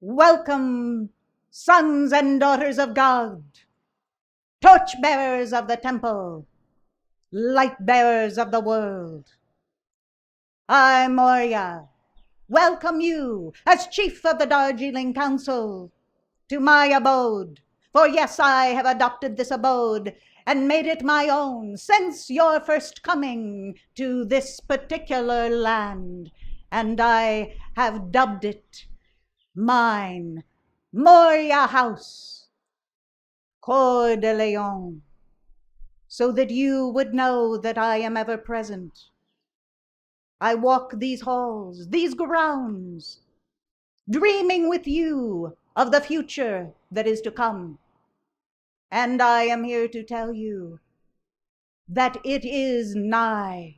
Welcome, sons and daughters of God, torchbearers of the temple, light bearers of the world. I, Morya, welcome you as chief of the Darjeeling Council to my abode. For yes, I have adopted this abode and made it my own since your first coming to this particular land, and I have dubbed it mine, Morya House, Coeur de Lion, so that you would know that I am ever present. I walk these halls, these grounds, dreaming with you of the future that is to come. And I am here to tell you that it is nigh.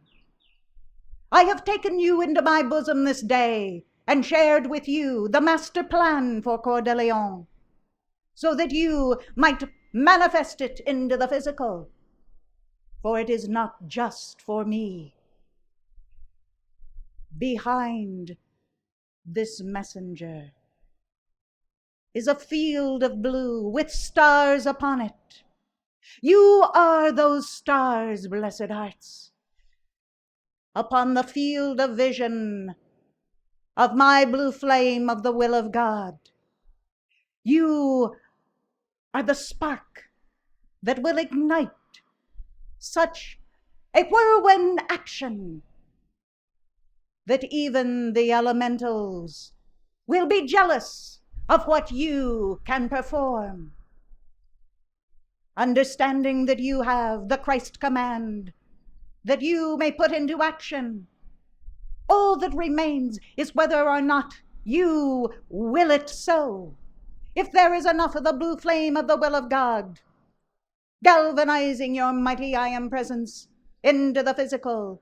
I have taken you into my bosom this day and shared with you the master plan for Coeur de Lion, so that you might manifest it into the physical. For it is not just for me. Behind this messenger is a field of blue with stars upon it. You are those stars, blessed hearts, upon the field of vision of my blue flame of the will of God. You are the spark that will ignite such a whirlwind action that even the elementals will be jealous of what you can perform. Understanding that you have the Christ command that you may put into action, all that remains is whether or not you will it so. If there is enough of the blue flame of the will of God, galvanizing your mighty I am presence into the physical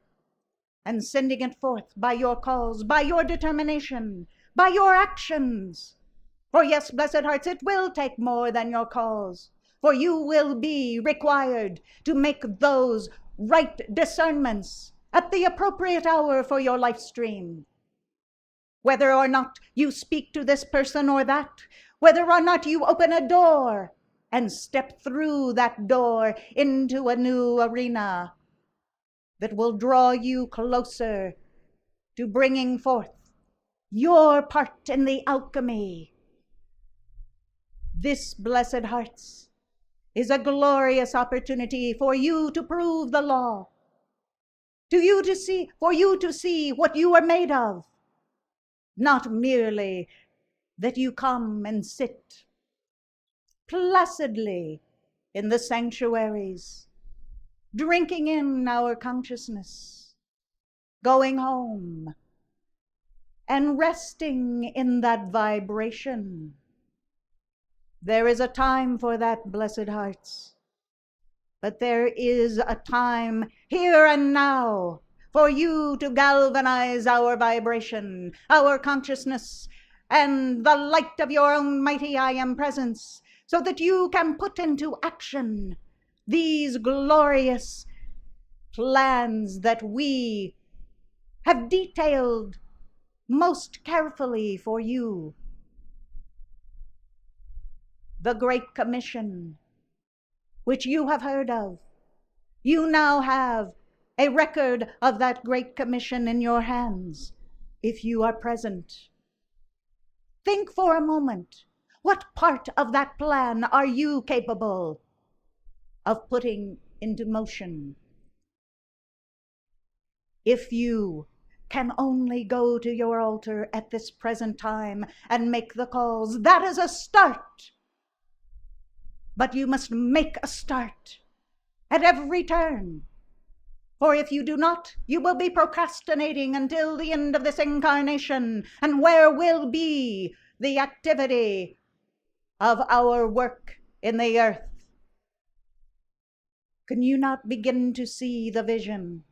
and sending it forth by your calls, by your determination, by your actions. For yes, blessed hearts, it will take more than your calls, for you will be required to make those right discernments at the appropriate hour for your life stream. Whether or not you speak to this person or that, whether or not you open a door and step through that door into a new arena that will draw you closer to bringing forth your part in the alchemy. This, blessed hearts, is a glorious opportunity for you to prove the law, for you to see what you are made of, not merely that you come and sit placidly in the sanctuaries, drinking in our consciousness, going home and resting in that vibration. There is a time for that, blessed hearts, but there is a time here and now for you to galvanize our vibration, our consciousness, and the light of your own mighty I am presence, so that you can put into action these glorious plans that we have detailed most carefully for you. The Great Commission, which you have heard of, you now have a record of that Great Commission in your hands, if you are present. Think for a moment, what part of that plan are you capable of putting into motion? If you can only go to your altar at this present time and make the calls, that is a start. But you must make a start at every turn. For if you do not, you will be procrastinating until the end of this incarnation. And where will be the activity of our work in the earth? Can you not begin to see the vision?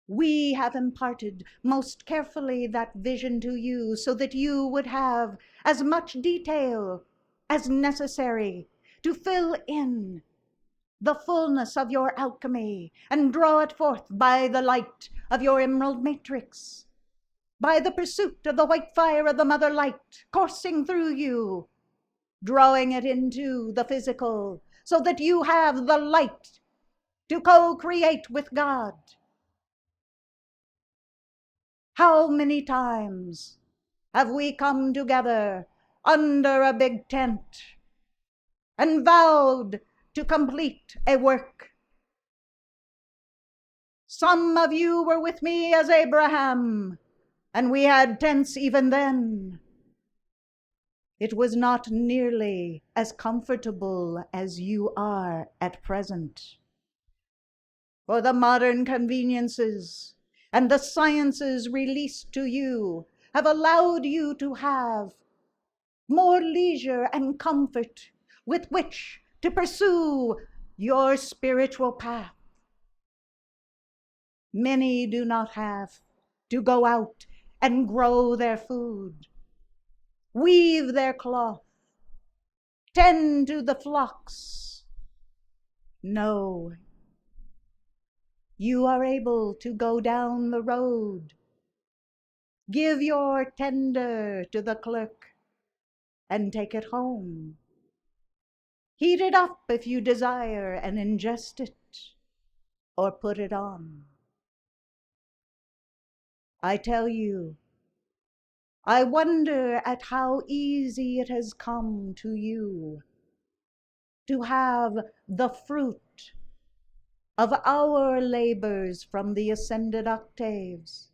We have imparted most carefully that vision to you so that you would have as much detail as necessary to fill in the fullness of your alchemy and draw it forth by the light of your emerald matrix. by the pursuit of the white fire of the mother light coursing through you, drawing it into the physical, so that you have the light to co-create with God. How many times have we come together under a big tent and vowed to complete a work? Some of you were with me as Abraham, and we had tents even then. It was not nearly as comfortable as you are at present. For the modern conveniences and the sciences released to you have allowed you to have more leisure and comfort with which to pursue your spiritual path. Many do not have to go out and grow their food, weave their cloth, tend to the flocks. No, you are able to go down the road, give your tender to the clerk, and take it home. Heat it up if you desire and ingest it, or put it on. I tell you, I wonder at how easy it has come to you to have the fruit of our labors from the ascended octaves.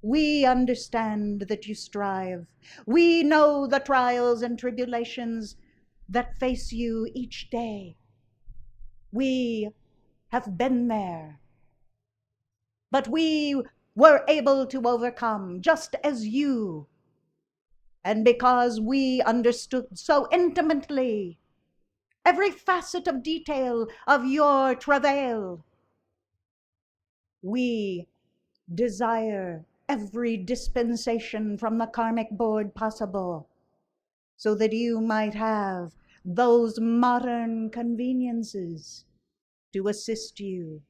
We understand that you strive. We know the trials and tribulations that face you each day. We have been there. But we were able to overcome just as you. And because we understood so intimately every facet of detail of your travail, we desire every dispensation from the karmic board possible, so that you might have those modern conveniences to assist you,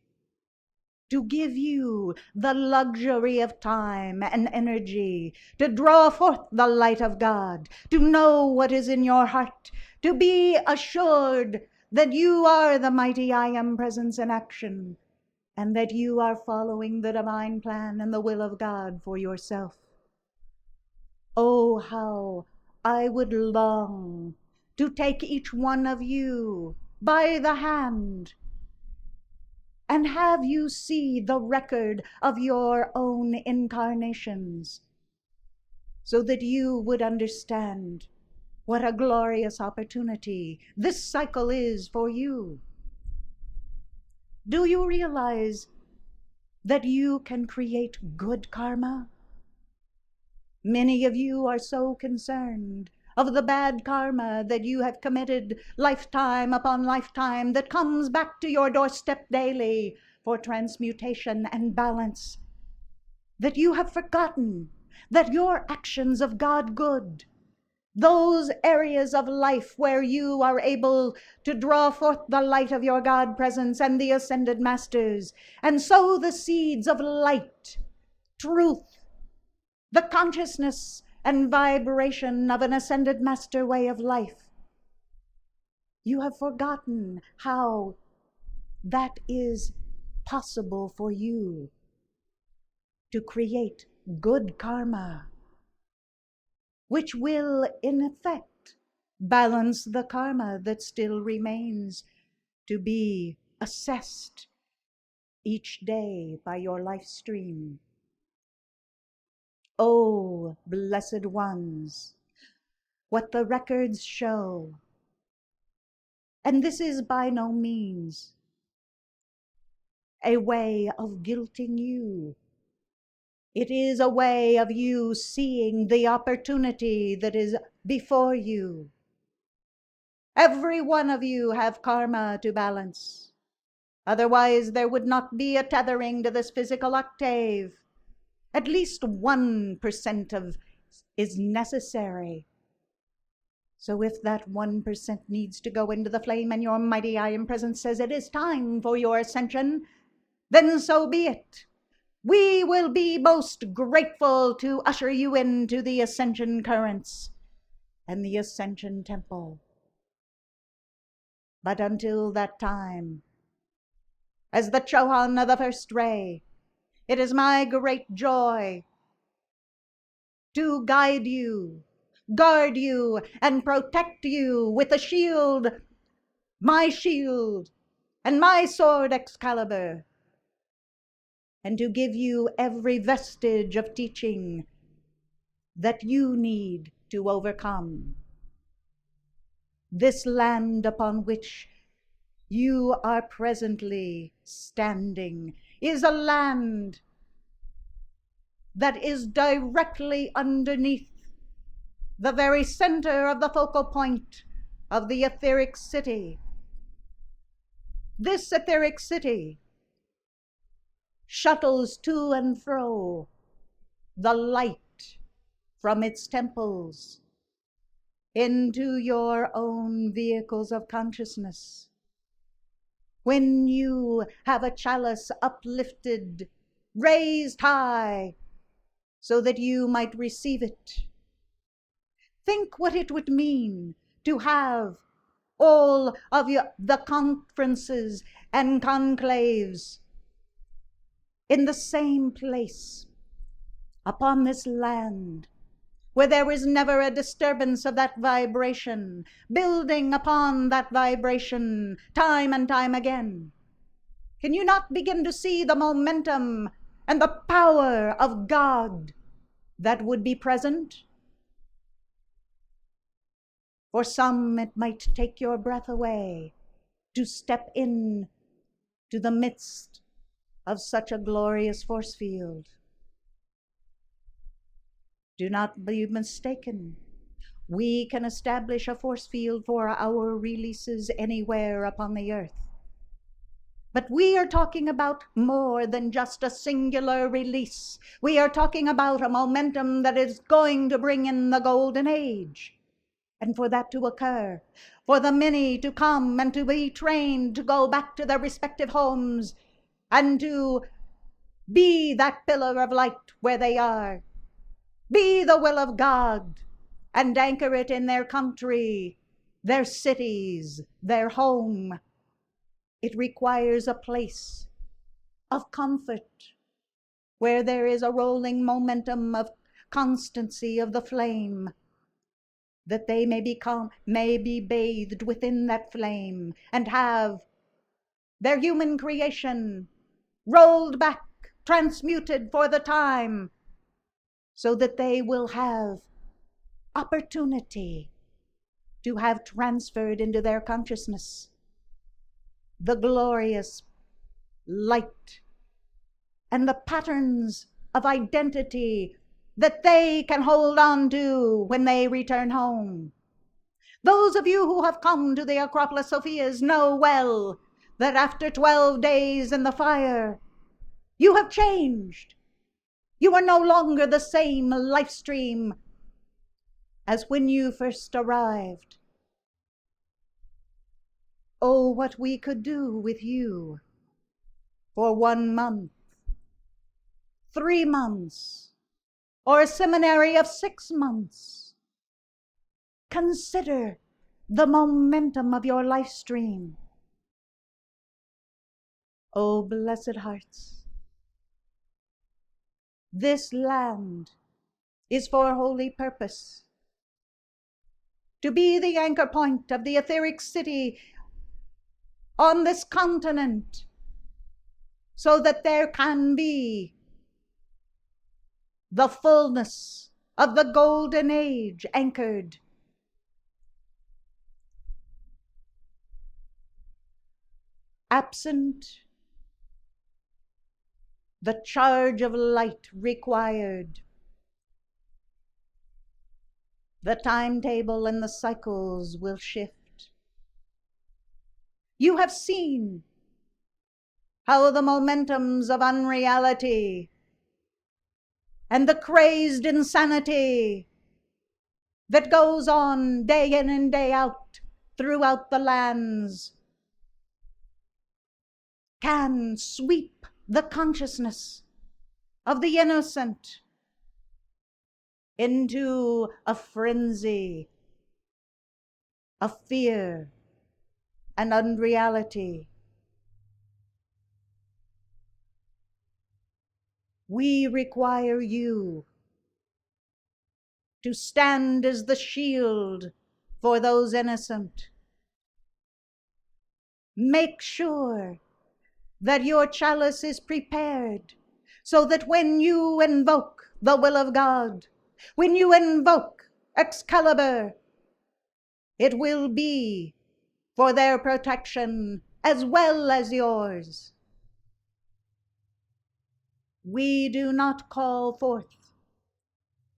to give you the luxury of time and energy, to draw forth the light of God, to know what is in your heart, to be assured that you are the mighty I Am presence in action, and that you are following the divine plan and the will of God for yourself. Oh, how I would long to take each one of you by the hand and have you see the record of your own incarnations, so that you would understand what a glorious opportunity this cycle is for you. Do you realize that you can create good karma? Many of you are so concerned of the bad karma that you have committed lifetime upon lifetime that comes back to your doorstep daily for transmutation and balance, that you have forgotten that your actions of God good, those areas of life where you are able to draw forth the light of your God presence and the ascended masters and sow the seeds of light, truth, the consciousness and vibration of an ascended master way of life. You have forgotten how that is possible for you to create good karma, which will, in effect, balance the karma that still remains to be assessed each day by your life stream. Oh, blessed ones, what the records show, and this is by no means a way of guilting you. It is a way of you seeing the opportunity that is before you. Every one of you have karma to balance. Otherwise, there would not be a tethering to this physical octave. At least 1% of is necessary. So if that 1% needs to go into the flame and your mighty I Am presence says it is time for your ascension, then so be it. We will be most grateful to usher you into the ascension currents and the ascension temple. But until that time, as the Chohan of the first ray, it is my great joy to guide you, guard you, and protect you with a shield, and my sword Excalibur, and to give you every vestige of teaching that you need to overcome. This land upon which you are presently standing is a land that is directly underneath the very center of the focal point of the etheric city. This etheric city shuttles to and fro the light from its temples into your own vehicles of consciousness. When you have a chalice uplifted, raised high, so that you might receive it, think what it would mean to have all of the conferences and conclaves in the same place upon this land, where there is never a disturbance of that vibration, building upon that vibration time and time again. Can you not begin to see the momentum and the power of God that would be present? For some, it might take your breath away to step in to the midst of such a glorious force field. Do not be mistaken. We can establish a force field for our releases anywhere upon the earth. But we are talking about more than just a singular release. We are talking about a momentum that is going to bring in the golden age. And for that to occur, for the many to come and to be trained to go back to their respective homes and to be that pillar of light where they are, be the will of God, and anchor it in their country, their cities, their home. It requires a place of comfort where there is a rolling momentum of constancy of the flame, that they may be bathed within that flame and have their human creation rolled back, transmuted for the time, so that they will have opportunity to have transferred into their consciousness the glorious light and the patterns of identity that they can hold on to when they return home. Those of you who have come to the Acropolis Sophias know well that after 12 days in the fire, you have changed. You are no longer the same life stream as when you first arrived. Oh, what we could do with you for 1 month, 3 months, or a seminary of 6 months. Consider the momentum of your life stream. Oh, blessed hearts, this land is for a holy purpose, to be the anchor point of the etheric city on this continent, so that there can be the fullness of the golden age anchored. Absent the charge of light required, the timetable and the cycles will shift. You have seen how the momentums of unreality and the crazed insanity that goes on day in and day out throughout the lands can sweep the consciousness of the innocent into a frenzy of fear and unreality. We require you to stand as the shield for those innocent. Make sure that your chalice is prepared so that when you invoke the will of God, when you invoke Excalibur, it will be for their protection as well as yours. We do not call forth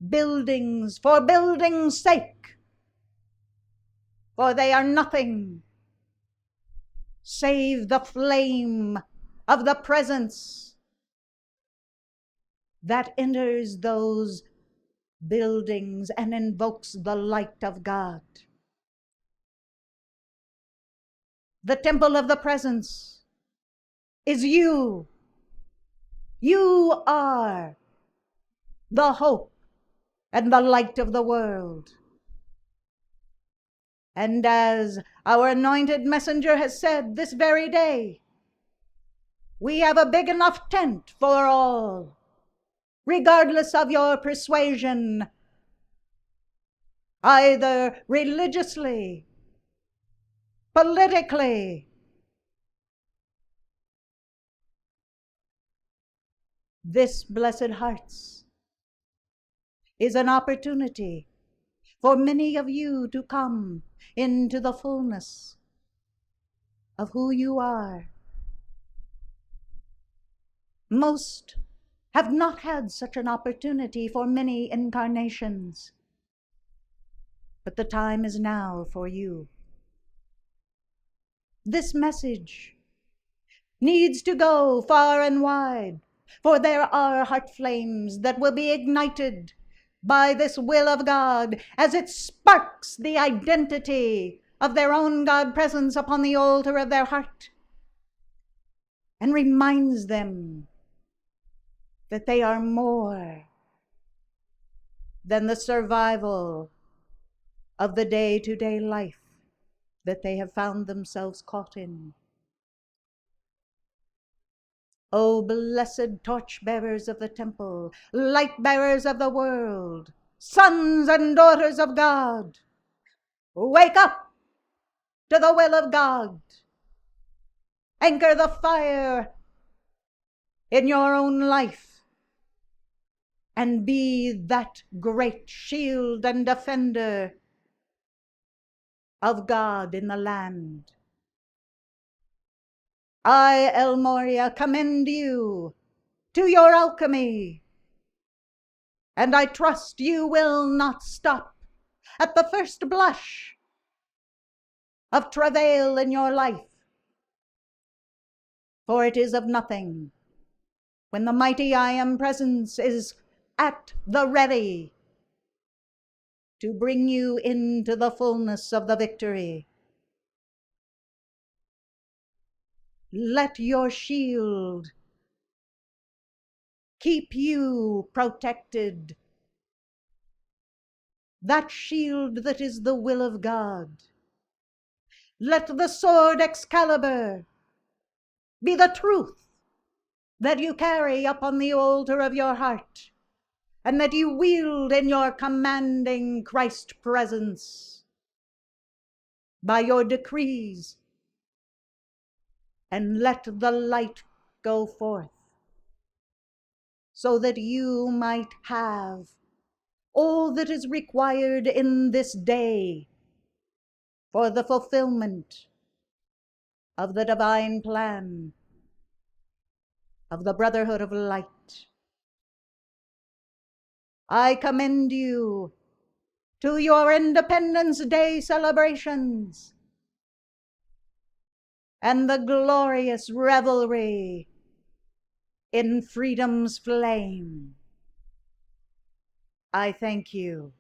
buildings for building's sake, for they are nothing save the flame of the presence that enters those buildings and invokes the light of God. The temple of the presence is you. You are the hope and the light of the world. And as our anointed messenger has said this very day, we have a big enough tent for all, regardless of your persuasion, either religiously, politically. This Blessed Hearts is an opportunity for many of you to come into the fullness of who you are. Most have not had such an opportunity for many incarnations, but the time is now for you. This message needs to go far and wide, for there are heart flames that will be ignited by this will of God as it sparks the identity of their own God presence upon the altar of their heart and reminds them that they are more than the survival of the day-to-day life that they have found themselves caught in. O blessed torch-bearers of the temple, light-bearers of the world, sons and daughters of God, wake up to the will of God. Anchor the fire in your own life and be that great shield and defender of God in the land. I, El Morya, commend you to your alchemy, and I trust you will not stop at the first blush of travail in your life, for it is of nothing when the mighty I Am presence is at the ready to bring you into the fullness of the victory. Let your shield keep you protected, that shield that is the will of God. Let the sword Excalibur be the truth that you carry upon the altar of your heart, and that you wield in your commanding Christ presence by your decrees, and let the light go forth so that you might have all that is required in this day for the fulfillment of the divine plan of the Brotherhood of Light. I commend you to your Independence Day celebrations and the glorious revelry in freedom's flame. I thank you.